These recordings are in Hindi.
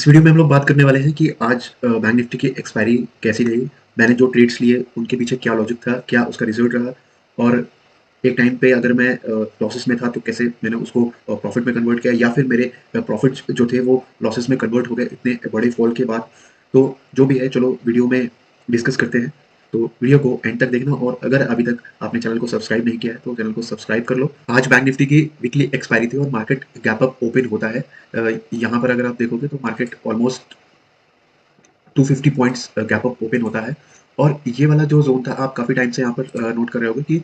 इस वीडियो में हम लोग बात करने वाले हैं कि आज बैंक निफ्टी की एक्सपायरी कैसी रही, मैंने जो ट्रेड्स लिए उनके पीछे क्या लॉजिक था, क्या उसका रिजल्ट रहा और एक टाइम पे अगर मैं लॉसेस में था तो कैसे मैंने उसको प्रॉफिट में कन्वर्ट किया या फिर मेरे प्रॉफिट्स जो थे वो लॉसेस में कन्वर्ट हो गए इतने बड़े फॉल के बाद। तो जो भी है चलो वीडियो में डिस्कस करते हैं। तो वीडियो को एंड तक देखना और अगर अभी तक आपने चैनल को सब्सक्राइब नहीं किया है तो चैनल को सब्सक्राइब कर लो। आज बैंक निफ्टी की वीकली एक्सपायरी थी और मार्केट गैप अप ओपन होता है। यहाँ पर अगर आप देखोगे तो market almost 250 points gap up open होता है और ये वाला जो ज़ोन था आप काफ़ी टाइम से यहाँ पर नोट कर रहे होंगे कि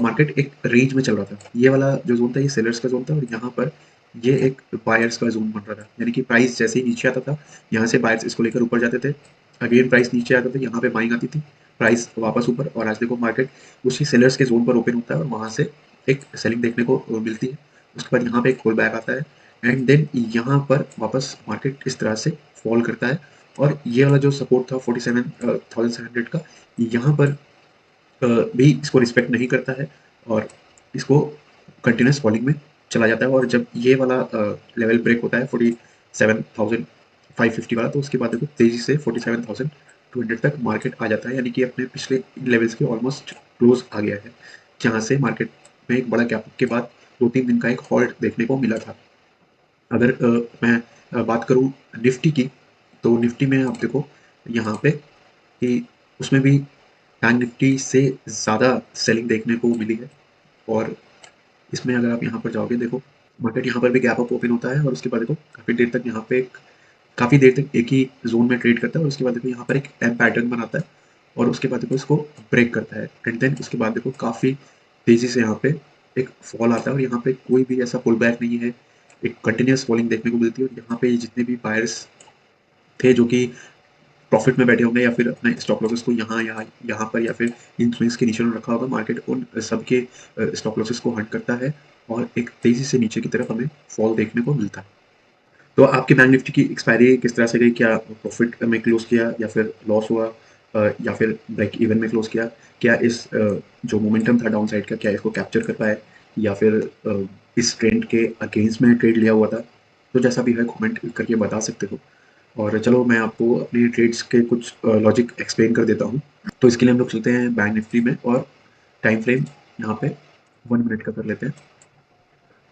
मार्केट एक रेंज में चल रहा था। ये वाला जो ज़ोन था ये सेलर्स का ज़ोन था और यहाँ पर ये एक बायर्स का ज़ोन बन रहा था। यानी कि प्राइस जैसे ही नीचे आता था, यहाँ से बायर्स इसको लेकर ऊपर जाते थे। अगेन प्राइस नीचे आता था, यहाँ पे बाइंग आती थी, प्राइस वापस ऊपर और आज देखो मार्केट उसी सेलर्स के ज़ोन पर ओपन होता है और वहाँ से एक सेलिंग देखने को मिलती है। उसके बाद यहाँ पे एक पुल बैक आता है एंड देन यहाँ पर वापस मार्केट इस तरह से फॉल करता है और ये वाला जो सपोर्ट था 47,700 का, यहाँ पर भी इसको रिस्पेक्ट नहीं करता है और इसको कंटिन्यूअस फॉलिंग में चला जाता है और जब ये वाला लेवल ब्रेक होता है 47,550 वाला तो उसके बाद देखो तेजी से 47,200 तक मार्केट आ जाता है, यानी कि अपने पिछले लेवल्स के ऑलमोस्ट क्लोज आ गया है, जहाँ से मार्केट में एक बड़ा गैप के बाद 2-3 दिन का एक हॉल्ट देखने को मिला था। अगर मैं बात करूँ निफ्टी की, तो निफ्टी में आप देखो यहाँ पे कि उसमें भी बैंक निफ्टी से ज़्यादा सेलिंग देखने को मिली है और इसमें अगर आप यहाँ पर जाओगे देखो मार्केट यहाँ पर भी गैप अप ओपन होता है और उसके बाद देखो काफ़ी देर तक एक ही ज़ोन में ट्रेड करता है और उसके बाद देखो यहाँ पर एक एम पैटर्न बनाता है और उसके बाद देखो इसको ब्रेक करता है एंड देन उसके बाद देखो काफ़ी तेज़ी से यहाँ पे एक फॉल आता है और यहाँ पे कोई भी ऐसा पुल बैक नहीं है, एक कंटिन्यूअस फॉलिंग देखने को मिलती है और यहाँ पे जितने भी बायर्स थे जो कि प्रॉफिट में बैठे होंगे या फिर अपने स्टॉप लॉसेस को यहाँ पर या फिर इन स्विंग्स के नीचे उन्होंने रखा होगा, मार्केट उन सबके स्टॉप लॉसेस को हंट करता है और एक तेज़ी से नीचे की तरफ हमें फॉल देखने को मिलता है। तो आपकी बैंक निफ्टी की एक्सपायरी किस तरह से गई? क्या प्रॉफिट में क्लोज किया या फिर लॉस हुआ या फिर ब्रेक इवन में क्लोज किया? क्या इस जो मोमेंटम था डाउन साइड का क्या इसको कैप्चर कर पाए या फिर इस ट्रेंड के अगेंस्ट में ट्रेड लिया हुआ था? तो जैसा भी है कमेंट करके बता सकते हो और चलो मैं आपको अपने ट्रेड्स के कुछ लॉजिक एक्सप्लेन कर देता हूँ। तो इसके लिए हम लोग चलते हैं बैंक निफ्टी में और टाइम फ्रेम यहाँ पे 1 मिनट का कर लेते हैं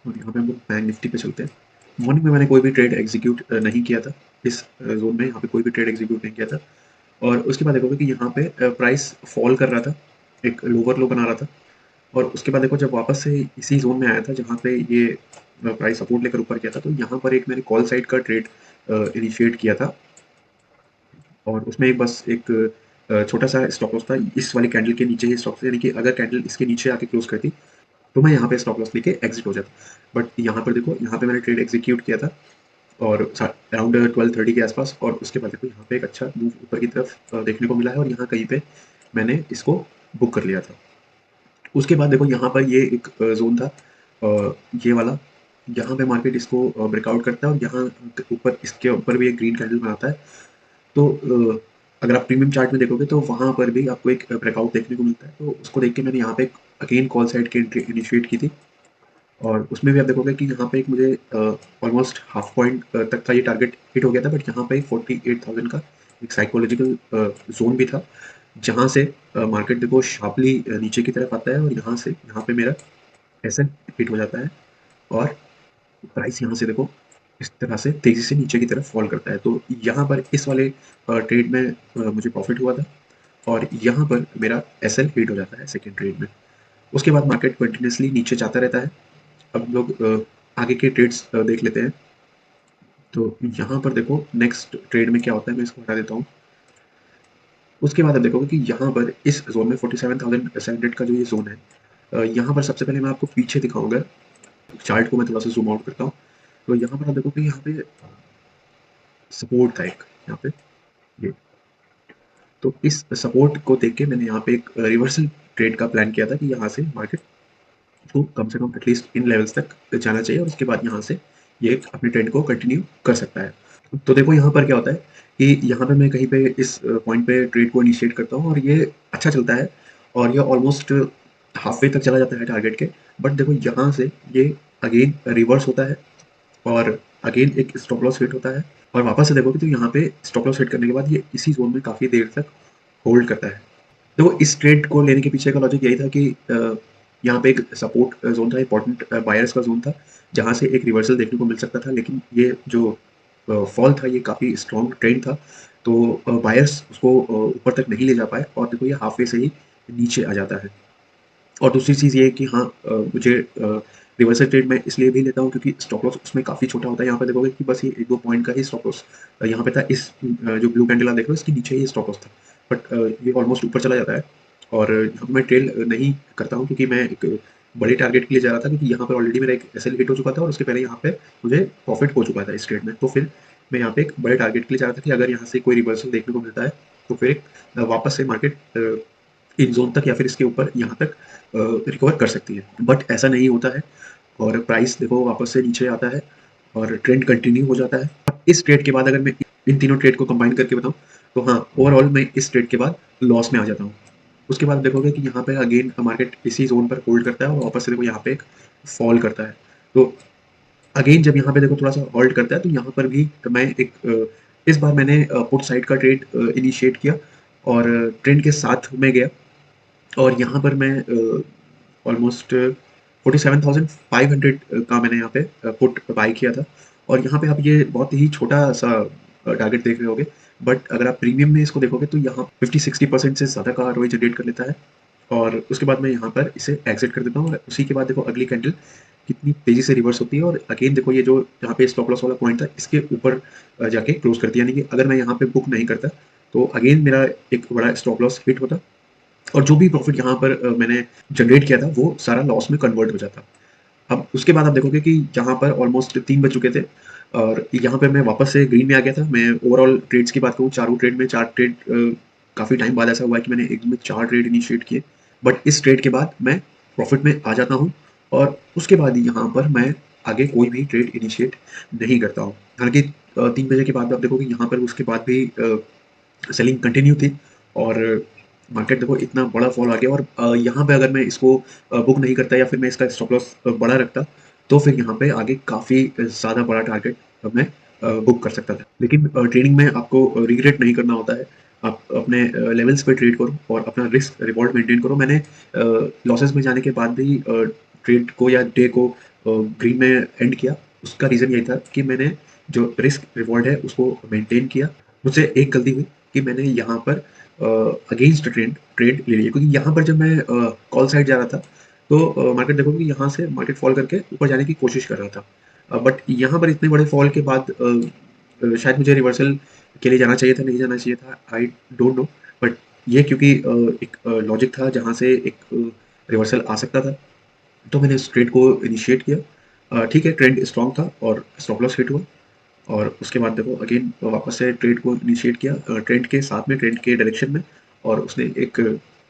और यहाँ पे हम लोग बैंक निफ्टी पे चलते हैं। मॉर्निंग में मैंने कोई भी ट्रेड एग्जीक्यूट नहीं किया था, इस ज़ोन में यहाँ पे कोई भी ट्रेड एग्जीक्यूट नहीं किया था और उसके बाद देखोगे कि यहाँ पे प्राइस फॉल कर रहा था, एक लोअर लो बना रहा था और उसके बाद देखो जब वापस से इसी ज़ोन में आया था जहाँ पे ये प्राइस सपोर्ट लेकर ऊपर गया था, तो यहाँ पर एक मैंने कॉल साइड का ट्रेड इनिशिएट किया था और उसमें एक छोटा-सा स्टॉप लॉस था इस वाली कैंडल के नीचे ही स्टॉप था, यानी कि अगर कैंडल इसके नीचे आके क्लोज़ करती, तो मैं यहाँ पे स्टॉप लॉस लेके एग्ज़िट हो जाता। बट यहाँ पर देखो, यहाँ पे मैंने ट्रेड एग्ज़ीक्यूट किया था और सा अराउंड 12:30 के आस-पास और उसके बाद देखो यहाँ पे एक अच्छा मूव ऊपर की तरफ देखने को मिला है और यहाँ कहीं पे मैंने इसको बुक कर लिया था। उसके बाद देखो यहाँ पर ये एक ज़ोन था ये वाला, यहाँ पे मार्केट इसको ब्रेकआउट करता है और यहाँ ऊपर इसके ऊपर भी एक ग्रीन कैंडल बनाता है। तो अगर आप प्रीमियम चार्ट में देखोगे तो वहाँ पर भी आपको एक ब्रेकआउट देखने को मिलता है। तो उसको देख के मैंने यहाँ पे अगेन कॉल साइड की एंट्री इनिशिएट की थी और उसमें भी आप देखोगे कि यहाँ पे एक मुझे ऑलमोस्ट हाफ पॉइंट तक था ये टारगेट हिट हो गया था, बट यहाँ पे 48,000 का एक साइकोलॉजिकल ज़ोन भी था, जहाँ से मार्केट देखो शार्पली नीचे की तरफ आता है और यहाँ पे मेरा एसएल हिट हो जाता है और प्राइस यहाँ से देखो इस तरह से तेज़ी से नीचे की तरफ फॉल करता है। तो यहाँ पर इस वाले ट्रेड में मुझे प्रॉफ़िट हुआ था और यहाँ पर मेरा एसएल हिट हो जाता है सेकंड ट्रेड में। उसके बाद मार्केट कंटिन्यूअसली नीचे जाता रहता है। अब हम लोग आगे के ट्रेड्स देख लेते हैं। तो यहाँ पर देखो नेक्स्ट ट्रेड में क्या होता है, मैं इसको हटा देता हूँ। उसके बाद आप देखोगे कि यहाँ पर इस ज़ोन में 47,700 का जो ये ज़ोन है, यहाँ पर सबसे पहले मैं आपको पीछे दिखाऊँगा। चार्ट को मैं थोड़ा-सा ज़ूम आउट करता हूँ। तो यहाँ पर आप देखोगे यहाँ पे सपोर्ट था एक, यहाँ पे ये। तो इस सपोर्ट को देख के मैंने यहाँ पे एक रिवर्सल ट्रेड का प्लान किया था कि यहाँ से मार्केट को कम से कम एटलीस्ट इन लेवल्स तक जाना चाहिए और उसके बाद यहाँ से ये अपने ट्रेंड को कंटिन्यू कर सकता है। तो देखो यहाँ पर क्या होता है कि यहाँ पे मैं कहीं पे इस पॉइंट पे ट्रेड को इनिशिएट करता हूँ और ये अच्छा चलता है और ये ऑलमोस्ट हाफ वे तक चला जाता है टारगेट के। बट देखो यहाँ से ये अगेन रिवर्स होता है और अगेन एक स्टॉप लॉस हिट होता है और वापस से देखोगे तो यहाँ पे स्टॉप लॉस हिट करने के बाद ये इसी ज़ोन में काफ़ी देर तक होल्ड करता है। देखो इस ट्रेड को लेने के पीछे का लॉजिक यही था कि यहाँ पे एक सपोर्ट ज़ोन था, इम्पोर्टेंट बायर्स का ज़ोन था, जहाँ से एक रिवर्सल देखने को मिल सकता था। लेकिन ये जो फॉल था ये काफ़ी स्ट्रॉन्ग ट्रेंड था, तो बायर्स उसको ऊपर तक नहीं ले जा पाए और देखो ये हाफ वे से ही नीचे आ जाता है। और दूसरी चीज़ ये है कि हाँ, मुझे रिवर्सल ट्रेड मैं इसलिए भी लेता हूँ क्योंकि स्टॉप लॉस उसमें काफ़ी छोटा होता है। यहाँ पे देखोगे कि बस ये 1-2 पॉइंट का ही स्टॉप लॉस यहाँ पे था। इस जो ब्लू कैंडल आप देख रहे हो इसके नीचे ही स्टॉप लॉस था। बट ये ऑलमोस्ट ऊपर चला जाता है और यहाँ पे मैं ट्रेल नहीं करता हूँ क्योंकि मैं एक बड़े टारगेट के लिए जा रहा था, क्योंकि यहाँ पे ऑलरेडी मेरा एक एसएल हिट हो चुका था और उसके पहले यहाँ पे मुझे प्रॉफिट हो चुका था इस ट्रेड में। तो फिर मैं यहाँ पे एक बड़े टारगेट के लिए जा रहा था कि अगर यहाँ से कोई रिवर्सल देखने को मिलता है तो फिर एक वापस से मार्केट इन ज़ोन तक या फिर इसके ऊपर यहाँ तक रिकवर कर सकती है। बट ऐसा नहीं होता है और प्राइस देखो वापस से नीचे आता है और ट्रेंड कंटिन्यू हो जाता है। इस ट्रेड के बाद अगर मैं इन तीनों ट्रेड को कंबाइन करके बताऊँ तो हाँ, ओवरऑल मैं इस ट्रेड के बाद लॉस में आ जाता हूँ। उसके बाद देखोगे कि यहाँ पे अगेन मार्केट इसी ज़ोन पर होल्ड करता है और वापस से देखो यहाँ पे एक फॉल करता है। तो अगेन जब यहाँ पे देखो थोड़ा-सा होल्ड करता है तो यहाँ पर भी मैं एक इस बार मैंने पुट साइड का ट्रेड इनिशिएट किया और ट्रेंड के साथ में गया और यहाँ पर मैं ऑलमोस्ट 47,500 का मैंने यहाँ पे पुट बाय किया था और यहाँ पे आप ये बहुत ही छोटा-सा टारगेट देख रहे होंगे। बट अगर आप प्रीमियम में इसको देखोगे तो यहाँ 50-60% से ज़्यादा का आरओआई जनरेट कर लेता है और उसके बाद मैं यहाँ पर इसे एग्ज़िट कर देता हूँ और उसी के बाद देखो अगली कैंडल कितनी तेज़ी से रिवर्स होती है और अगेन देखो ये जो यहाँ पे स्टॉप लॉस वाला पॉइंट था इसके ऊपर जाके क्लोज़ करती है। यानी कि अगर मैं यहाँ पे बुक नहीं करता तो अगेन मेरा एक बड़ा स्टॉप लॉस हिट होता और जो भी प्रॉफ़िट यहाँ पर मैंने जनरेट किया था वो सारा लॉस में कन्वर्ट हो जाता। अब उसके बाद आप देखोगे कि यहाँ पर ऑलमोस्ट 3 बज चुके थे और यहाँ पे मैं वापस से ग्रीन में आ गया था। मैं ओवरऑल ट्रेड्स की बात करूँ, चारों ट्रेड में 4 ट्रेड काफ़ी टाइम बाद ऐसा हुआ है कि मैंने एक दिन में 4 ट्रेड इनिशिएट किए। बट इस ट्रेड के बाद मैं प्रॉफ़िट में आ जाता हूँ और उसके बाद यहाँ पर मैं आगे कोई भी ट्रेड इनिशिएट नहीं करता हूँ। हालाँकि 3 बजे के बाद आप देखोगे यहाँ पर उसके बाद भी सेलिंग कंटिन्यू थी और मार्केट देखो इतना बड़ा फॉल आ गया और यहाँ पे अगर मैं इसको बुक नहीं करता या फिर मैं इसका स्टॉप लॉस बड़ा रखता, तो फिर यहाँ पे आगे काफ़ी ज़्यादा बड़ा टारगेट मैं बुक कर सकता था। लेकिन ट्रेडिंग में आपको रिग्रेट नहीं करना होता है। आप अपने लेवल्स पे ट्रेड करो और अपना रिस्क रिवॉर्ड मेंटेन करो। मैंने लॉसेस में जाने के बाद भी ट्रेड को या डे को ग्रीन में एंड किया। उसका रीज़न यही था कि मैंने जो रिस्क रिवॉर्ड है उसको मेंटेन किया। मुझसे एक गलती हुई कि मैंने यहाँ पर अगेंस्ट ट्रेंड ट्रेड ले लिया, क्योंकि यहाँ पर जब मैं कॉल साइड जा रहा था तो मार्केट देखोगे कि यहाँ से मार्केट फॉल करके ऊपर जाने की कोशिश कर रहा था। बट यहाँ पर इतने बड़े फॉल के बाद शायद मुझे रिवर्सल के लिए जाना चाहिए था, नहीं जाना चाहिए था, आई डोंट नो। बट ये क्योंकि एक लॉजिक था जहाँ से एक रिवर्सल आ सकता था, तो मैंने उस ट्रेड को इनिशिएट किया। ठीक है, ट्रेंड स्ट्रॉन्ग था और स्टॉप लॉस हिट हुआ और उसके बाद देखो अगेन वापस से ट्रेड को इनिशिएट किया ट्रेंड के साथ में, ट्रेंड के डायरेक्शन में और उसने एक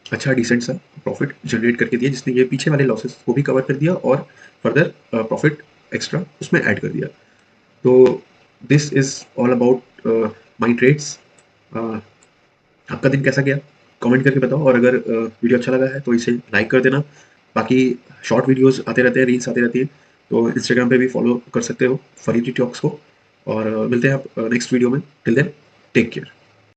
अच्छा डिसेंट सा प्रॉफिट जनरेट करके दिया, जिसने ये पीछे वाले लॉसेस को भी कवर कर दिया और फर्दर प्रॉफिट एक्स्ट्रा उसमें ऐड कर दिया। तो this is all about my trades. आपका दिन कैसा गया? कमेंट करके बताओ और अगर वीडियो अच्छा लगा है तो इसे लाइक कर देना। बाकी शॉर्ट वीडियोज़ आते रहते हैं, रील्स आती रहती हैं, तो इंस्टाग्राम पे भी फॉलो कर सकते हो फरीदी टॉक्स को और मिलते हैं आप नेक्स्ट वीडियो में। Till then take care.